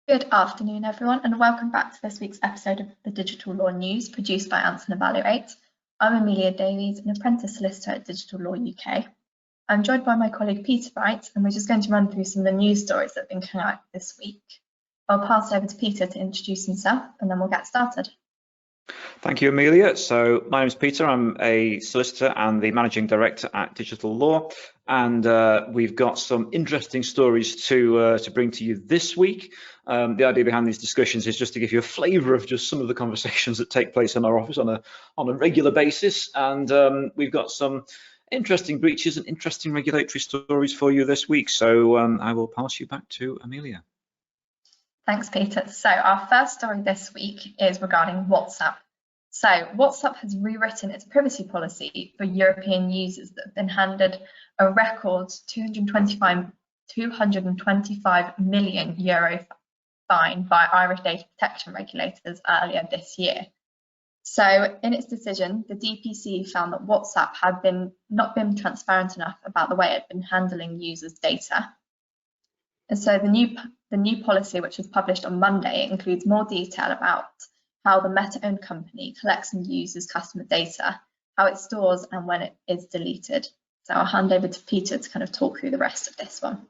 Good afternoon, everyone, and welcome back to this week's episode of the Digital Law News produced by Anson Evaluate. I'm Amelia Davies, an apprentice solicitor at Digital Law UK. I'm joined by my colleague Peter Wright, and we're just going to run through some of the news stories that have been coming out this week. I'll pass over to Peter to introduce himself, and then we'll get started. Thank you, Amelia. So my name is Peter. I'm a solicitor and the managing director at Digital Law, and we've got some interesting stories to bring to you this week. The idea behind these discussions is just to give you a flavour of just some of the conversations that take place in our office on a regular basis, and we've got some interesting breaches and interesting regulatory stories for you this week. So I will pass you back to Amelia. Thanks, Peter. So our first story this week is regarding WhatsApp. So WhatsApp has rewritten its privacy policy for European users that have been handed a record €225 million fine by Irish data protection regulators earlier this year. So in its decision, the DPC found that WhatsApp had not been transparent enough about the way it had been handling users' data. And so the new policy, which was published on Monday, includes more detail about how the Meta-owned company collects and uses customer data, how it stores and when it is deleted. So I'll hand over to Peter to kind of talk through the rest of this one.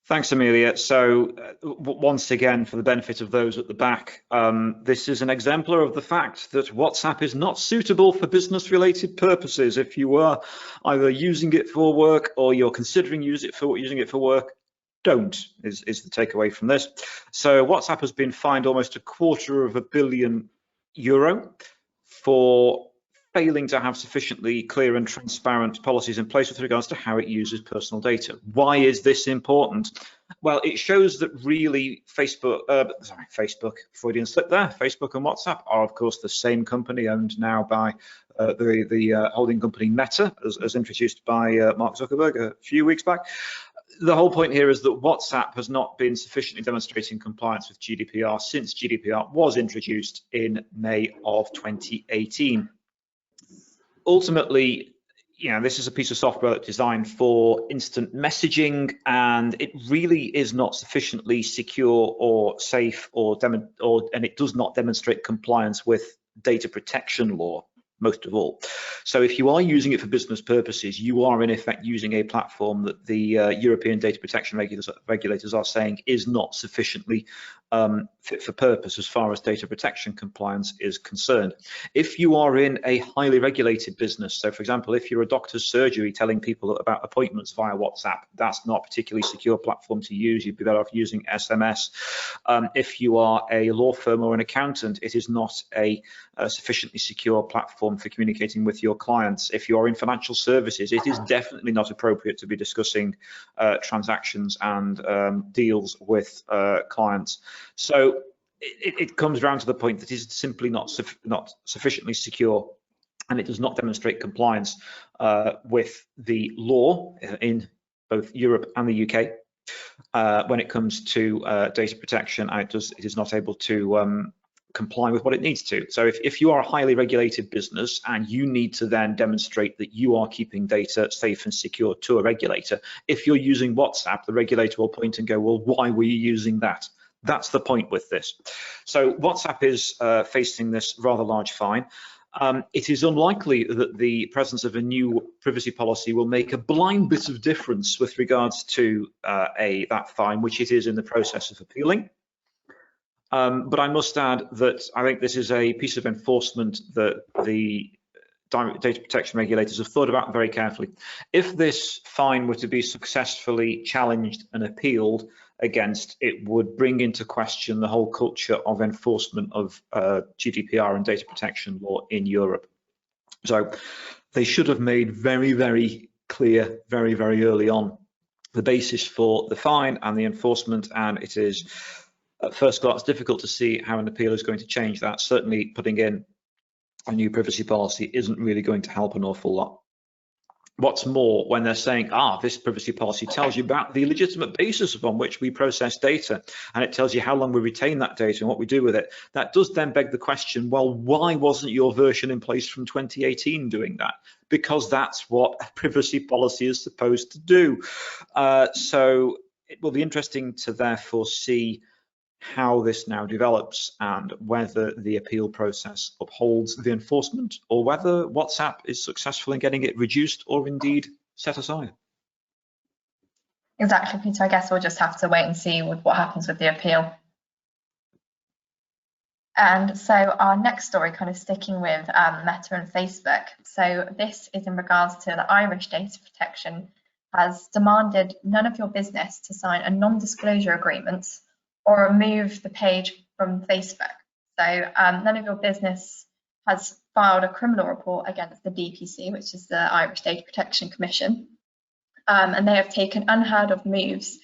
Thanks, Amelia. So once again, for the benefit of those at the back, this is an exemplar of the fact that WhatsApp is not suitable for business-related purposes. If you are either using it for work or you're considering using it for work, don't is the takeaway from this. So WhatsApp has been fined almost €250 million for failing to have sufficiently clear and transparent policies in place with regards to how it uses personal data. Why is this important? Well, it shows that really Facebook, Freudian slip there, Facebook and WhatsApp are of course the same company, owned now by the holding company Meta, as introduced by Mark Zuckerberg a few weeks back. The whole point here is that WhatsApp has not been sufficiently demonstrating compliance with GDPR since GDPR was introduced in May of 2018. Ultimately, this is a piece of software that's designed for instant messaging, and it really is not sufficiently secure or safe, and it does not demonstrate compliance with data protection law, most of all. So if you are using it for business purposes, you are in effect using a platform that the European data protection regulators are saying is not sufficiently fit for purpose as far as data protection compliance is concerned. If you are in a highly regulated business, so for example, if you're a doctor's surgery telling people about appointments via WhatsApp, that's not a particularly secure platform to use. You'd be better off using SMS. If you are a law firm or an accountant, it is not a sufficiently secure platform for communicating with your clients. If you are in financial services, it is definitely not appropriate to be discussing transactions and deals with clients. So it comes down to the point that it is simply not sufficiently secure, and it does not demonstrate compliance with the law in both Europe and the UK when it comes to data protection. It is not able to comply with what it needs to. So if you are a highly regulated business and you need to then demonstrate that you are keeping data safe and secure to a regulator, if you're using WhatsApp, the regulator will point and go, well, why were you using that? That's the point with this. So WhatsApp is facing this rather large fine. It is unlikely that the presence of a new privacy policy will make a blind bit of difference with regards to that fine, which it is in the process of appealing. But I must add that I think this is a piece of enforcement that the data protection regulators have thought about very carefully. If this fine were to be successfully challenged and appealed against, it would bring into question the whole culture of enforcement of GDPR and data protection law in Europe. So they should have made very, very clear, very, very early on the basis for the fine and the enforcement, and it is at first glance difficult to see how an appeal is going to change that. Certainly putting in a new privacy policy isn't really going to help an awful lot. What's more, when they're saying, this privacy policy tells you about the legitimate basis upon which we process data, and it tells you how long we retain that data and what we do with it, that does then beg the question, well, why wasn't your version in place from 2018 doing that? Because that's what a privacy policy is supposed to do. So it will be interesting to therefore see how this now develops and whether the appeal process upholds the enforcement or whether WhatsApp is successful in getting it reduced or indeed set aside. Exactly, Peter. I guess we'll just have to wait and see what happens with the appeal. And so our next story, kind of sticking with Meta and Facebook. So this is in regards to the Irish data protection has demanded none of your business to sign a non-disclosure agreement or remove the page from Facebook. So none of your business has filed a criminal report against the DPC, which is the Irish Data Protection Commission. And they have taken unheard of moves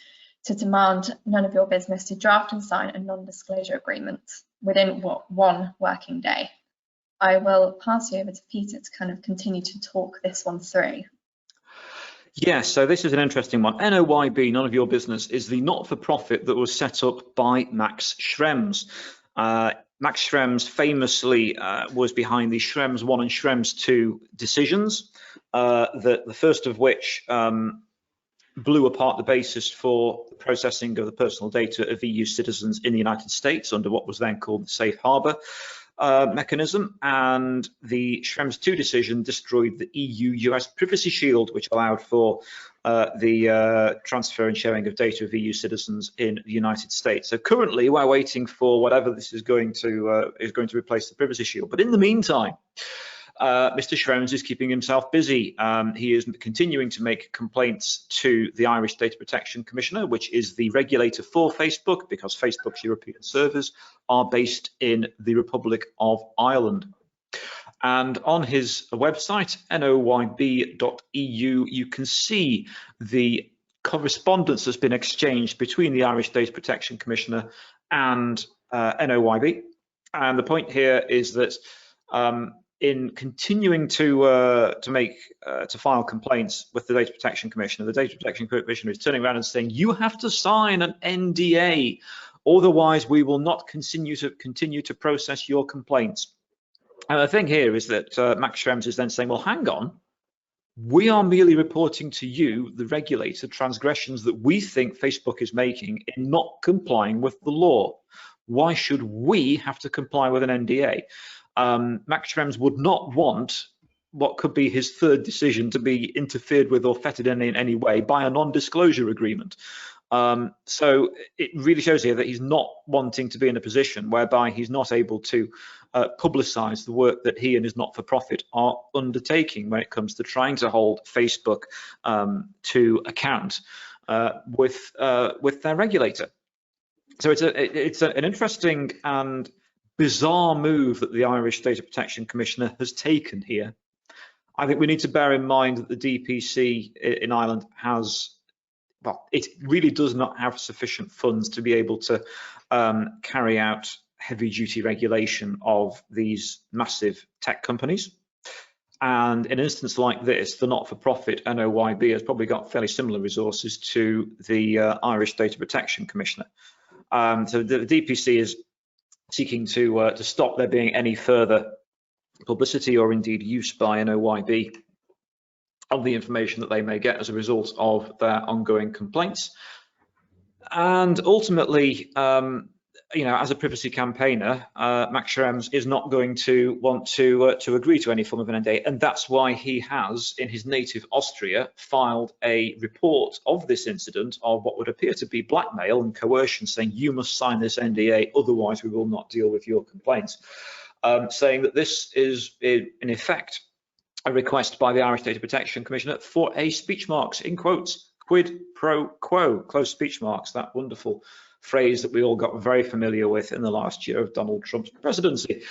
to demand none of your business to draft and sign a non-disclosure agreement within one working day. I will pass you over to Peter to kind of continue to talk this one through. Yes, so this is an interesting one. NOYB, none of your business, is the not-for-profit that was set up by Max Schrems. Max Schrems famously was behind the Schrems 1 and Schrems 2 decisions, the first of which blew apart the basis for the processing of the personal data of EU citizens in the United States under what was then called the Safe Harbor mechanism, and the Schrems 2 decision destroyed the EU-US Privacy Shield, which allowed for the transfer and sharing of data of EU citizens in the United States. So currently, we're waiting for whatever this is going to replace the Privacy Shield. But in the meantime, Mr. Schrems is keeping himself busy. He is continuing to make complaints to the Irish Data Protection Commissioner, which is the regulator for Facebook, because Facebook's European servers are based in the Republic of Ireland. And on his website, noyb.eu, you can see the correspondence that's been exchanged between the Irish Data Protection Commissioner and NOYB. And the point here is that in continuing to file complaints with the Data Protection Commissioner, the Data Protection Commissioner is turning around and saying, you have to sign an NDA, otherwise we will not continue to process your complaints. And the thing here is that Max Schrems is then saying, well, hang on, we are merely reporting to you, the regulator, transgressions that we think Facebook is making in not complying with the law. Why should we have to comply with an NDA? Max Schrems would not want what could be his third decision to be interfered with or fettered in any way by a non-disclosure agreement. So it really shows here that he's not wanting to be in a position whereby he's not able to publicize the work that he and his not-for-profit are undertaking when it comes to trying to hold Facebook to account with their regulator. So it's an interesting and bizarre move that the Irish Data Protection Commissioner has taken here. I think we need to bear in mind that the DPC in Ireland has, well, it really does not have sufficient funds to be able to carry out heavy-duty regulation of these massive tech companies. And in an instance like this, the not-for-profit NOYB has probably got fairly similar resources to the Irish Data Protection Commissioner. So the DPC is seeking to stop there being any further publicity or indeed use by NOYB of the information that they may get as a result of their ongoing complaints. And ultimately, you know, as a privacy campaigner, Max Schrems is not going to want to agree to any form of an NDA, and that's why he has, in his native Austria, filed a report of this incident of what would appear to be blackmail and coercion, saying you must sign this NDA, otherwise we will not deal with your complaints, saying that this is in effect a request by the Irish Data Protection Commissioner for a speech marks, in quotes, quid pro quo, close speech marks, that wonderful phrase that we all got very familiar with in the last year of Donald Trump's presidency.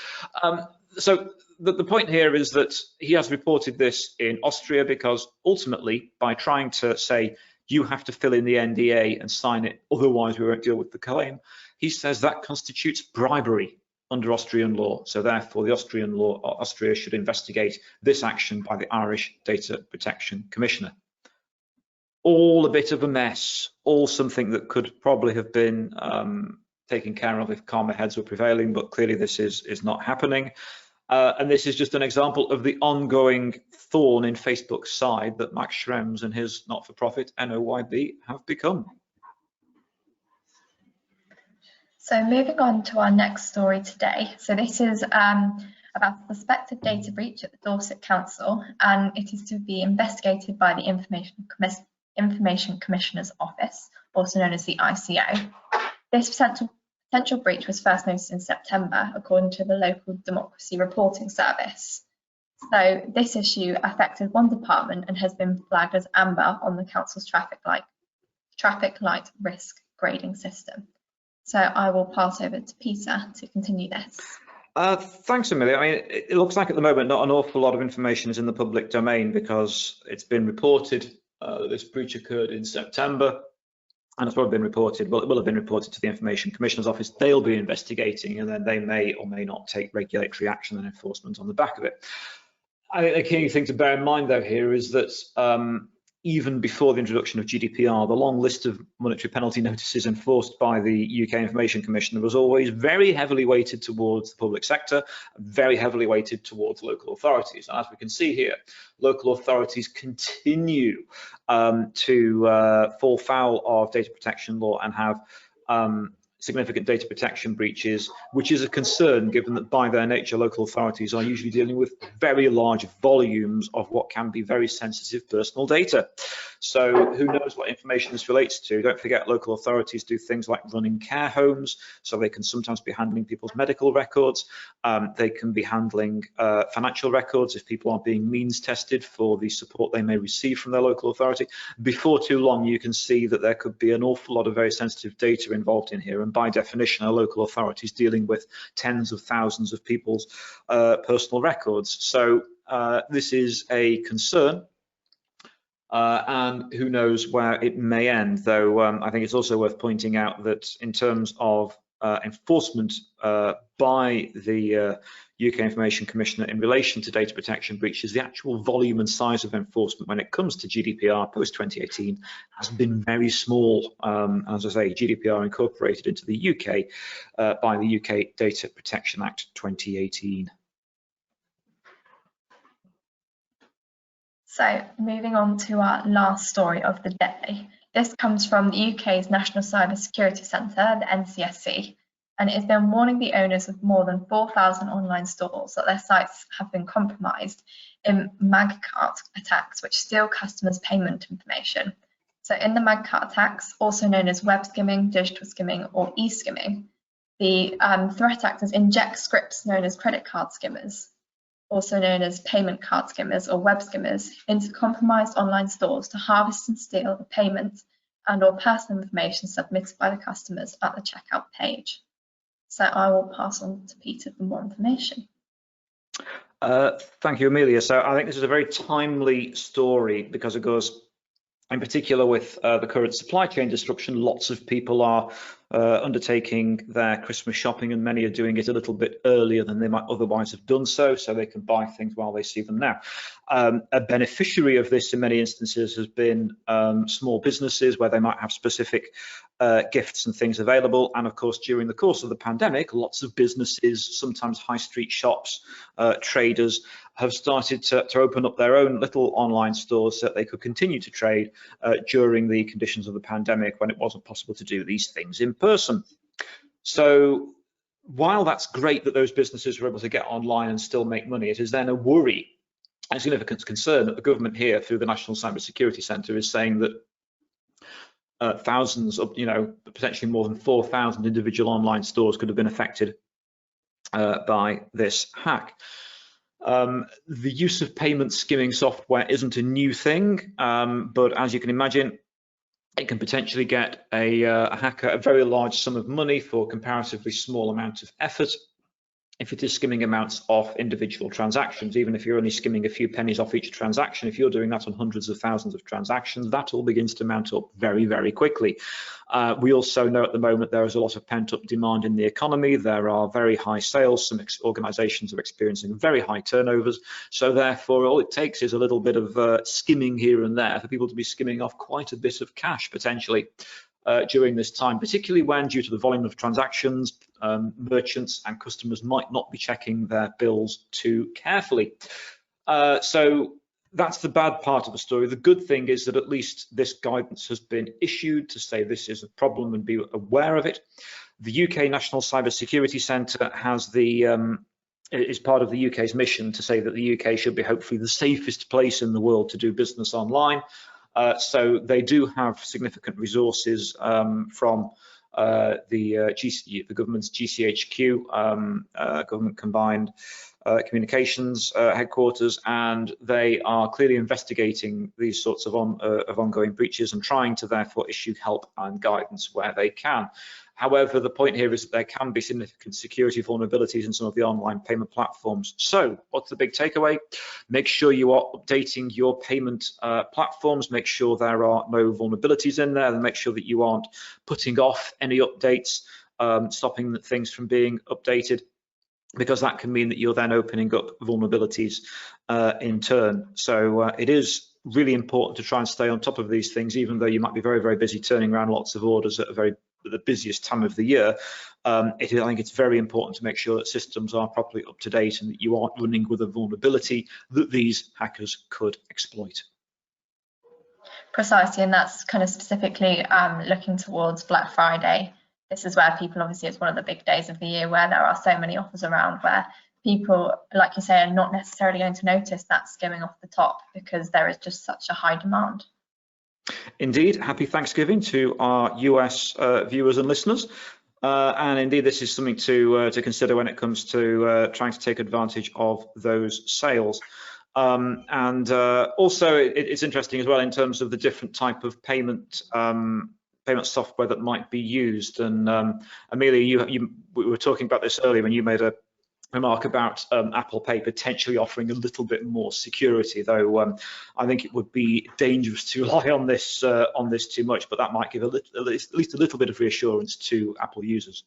So the point here is that he has reported this in Austria because ultimately, by trying to say you have to fill in the NDA and sign it, otherwise we won't deal with the claim, he says that constitutes bribery under Austrian law. So therefore, the Austrian law, Austria should investigate this action by the Irish Data Protection Commissioner. All a bit of a mess, all something that could probably have been taken care of if calmer heads were prevailing, but clearly this is not happening. And this is just an example of the ongoing thorn in Facebook's side that Max Schrems and his not-for-profit NOYB have become. So moving on to our next story today. So this is about a suspected data breach at the Dorset Council, and it is to be investigated by the Information Commissioner's Office, also known as the ICO. This potential breach was first noticed in September, according to the local Democracy Reporting Service. So this issue affected one department and has been flagged as amber on the council's traffic light risk grading system. So I will pass over to Peter to continue this. Thanks, Amelia. I mean, it looks like at the moment not an awful lot of information is in the public domain because it's been reported that this breach occurred in September, and it's probably been reported, well, it will have been reported to the Information Commissioner's Office. They'll be investigating, and then they may or may not take regulatory action and enforcement on the back of it. I think the key thing to bear in mind, though, here is that even before the introduction of GDPR, the long list of monetary penalty notices enforced by the UK Information Commissioner was always very heavily weighted towards the public sector, very heavily weighted towards local authorities. And as we can see here, local authorities continue to fall foul of data protection law and have significant data protection breaches, which is a concern given that by their nature local authorities are usually dealing with very large volumes of what can be very sensitive personal data. So who knows what information this relates to. Don't forget, local authorities do things like running care homes, so they can sometimes be handling people's medical records. They can be handling financial records if people are being means tested for the support they may receive from their local authority. Before too long, you can see that there could be an awful lot of very sensitive data involved in here, and by definition, our local authorities dealing with tens of thousands of people's personal records. So this is a concern. And who knows where it may end, though I think it's also worth pointing out that in terms of enforcement by the UK Information Commissioner in relation to data protection breaches, the actual volume and size of enforcement when it comes to GDPR post 2018 has been very small. As I say, GDPR incorporated into the UK by the UK Data Protection Act 2018. So moving on to our last story of the day. This comes from the UK's National Cyber Security Centre, the NCSC, and it has been warning the owners of more than 4,000 online stores that their sites have been compromised in magcart attacks, which steal customers' payment information. So in the magcart attacks, also known as web skimming, digital skimming, or e-skimming, the threat actors inject scripts known as credit card skimmers, also known as payment card skimmers or web skimmers, into compromised online stores to harvest and steal the payment and or personal information submitted by the customers at the checkout page. So I will pass on to Peter for more information. Thank you, Amelia. So I think this is a very timely story because it goes, in particular with the current supply chain disruption, lots of people are undertaking their Christmas shopping, and many are doing it a little bit earlier than they might otherwise have done so they can buy things while they see them now. A beneficiary of this in many instances has been small businesses where they might have specific gifts and things available, and of course during the course of the pandemic, lots of businesses, sometimes high street shops, traders, have started to open up their own little online stores so that they could continue to trade during the conditions of the pandemic when it wasn't possible to do these things in person. So while that's great that those businesses were able to get online and still make money, it is then a worry and significant concern that the government here through the National Cyber Security Centre is saying that thousands of, potentially more than 4,000 individual online stores could have been affected by this hack. The use of payment skimming software isn't a new thing, but as you can imagine, it can potentially get a hacker a very large sum of money for a comparatively small amount of effort. If it is skimming amounts off individual transactions, even if you're only skimming a few pennies off each transaction, if you're doing that on hundreds of thousands of transactions, that all begins to mount up very, very quickly. We also know at the moment there is a lot of pent-up demand in the economy. There are very high sales. Some organisations are experiencing very high turnovers. So therefore, all it takes is a little bit of skimming here and there for people to be skimming off quite a bit of cash potentially during this time, particularly when, due to the volume of transactions, merchants and customers might not be checking their bills too carefully. So that's the bad part of the story. The good thing is that at least this guidance has been issued to say this is a problem and be aware of it. The UK National Cyber Security Centre has is part of the UK's mission to say that the UK should be hopefully the safest place in the world to do business online. So they do have significant resources from the government's GCHQ, Government Combined Communications Headquarters, and they are clearly investigating these sorts of ongoing breaches and trying to therefore issue help and guidance where they can. However, the point here is that there can be significant security vulnerabilities in some of the online payment platforms. So what's the big takeaway? Make sure you are updating your payment platforms, make sure there are no vulnerabilities in there, and make sure that you aren't putting off any updates, stopping things from being updated, because that can mean that you're then opening up vulnerabilities in turn. So it is really important to try and stay on top of these things, even though you might be very, very busy turning around lots of orders at the busiest time of the year. I think it's very important to make sure that systems are properly up to date and that you aren't running with a vulnerability that these hackers could exploit. Precisely, and that's kind of specifically looking towards Black Friday. This is where people, obviously, it's one of the big days of the year where there are so many offers around, where people, like you say, are not necessarily going to notice that skimming off the top because there is just such a high demand. Indeed, happy Thanksgiving to our US viewers and listeners. And indeed, this is something to consider when it comes to trying to take advantage of those sales. And also, it's interesting as well in terms of the different type of payment software that might be used. And Amelia, we were talking about this earlier when you made a remark about Apple Pay potentially offering a little bit more security, though I think it would be dangerous to rely on this too much, but that might give at least a little bit of reassurance to Apple users.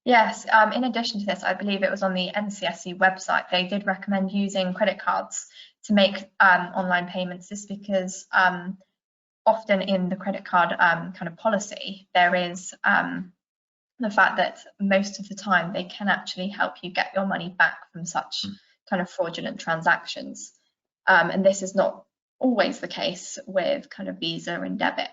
Yes, in addition to this, I believe it was on the NCSC website, they did recommend using credit cards to make online payments, just because often in the credit card kind of policy, there is the fact that most of the time they can actually help you get your money back from such kind of fraudulent transactions. And this is not always the case with kind of Visa and debit.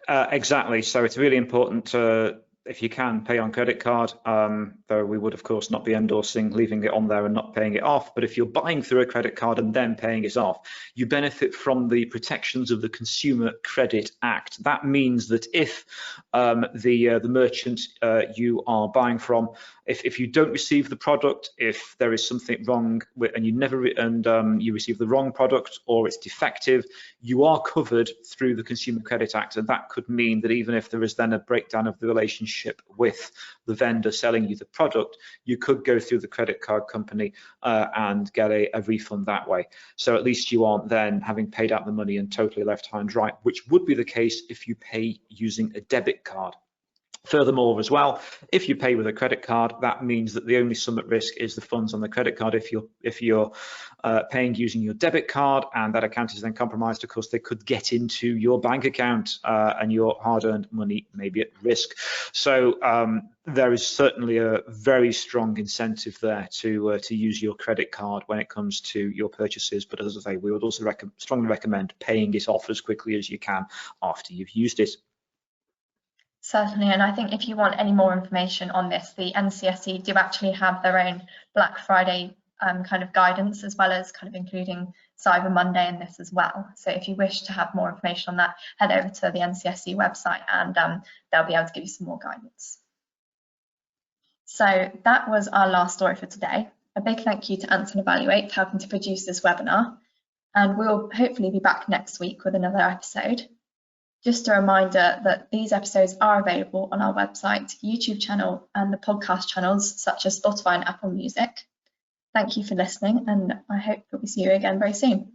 Exactly. So it's really important to, if you can, pay on credit card, though we would of course not be endorsing leaving it on there and not paying it off. But if you're buying through a credit card and then paying it off, you benefit from the protections of the Consumer Credit Act. That means that if the merchant you are buying from, if you don't receive the product, if there is something wrong and you receive the wrong product or it's defective, you are covered through the Consumer Credit Act. And that could mean that even if there is then a breakdown of the relationship with the vendor selling you the product, you could go through the credit card company and get a refund that way. So at least you aren't then having paid out the money and totally left high and dry, which would be the case if you pay using a debit card. Furthermore, as well, if you pay with a credit card, that means that the only sum at risk is the funds on the credit card. If you're paying using your debit card and that account is then compromised, of course, they could get into your bank account and your hard-earned money may be at risk. So there is certainly a very strong incentive there to use your credit card when it comes to your purchases. But as I say, we would also strongly recommend paying it off as quickly as you can after you've used it. Certainly, and I think if you want any more information on this, the NCSC do actually have their own Black Friday kind of guidance, as well as kind of including Cyber Monday in this as well. So if you wish to have more information on that, head over to the NCSC website and they'll be able to give you some more guidance. So that was our last story for today. A big thank you to Anson Evaluate for helping to produce this webinar, and we'll hopefully be back next week with another episode. Just a reminder that these episodes are available on our website, YouTube channel, and the podcast channels such as Spotify and Apple Music. Thank you for listening, and I hope that we see you again very soon.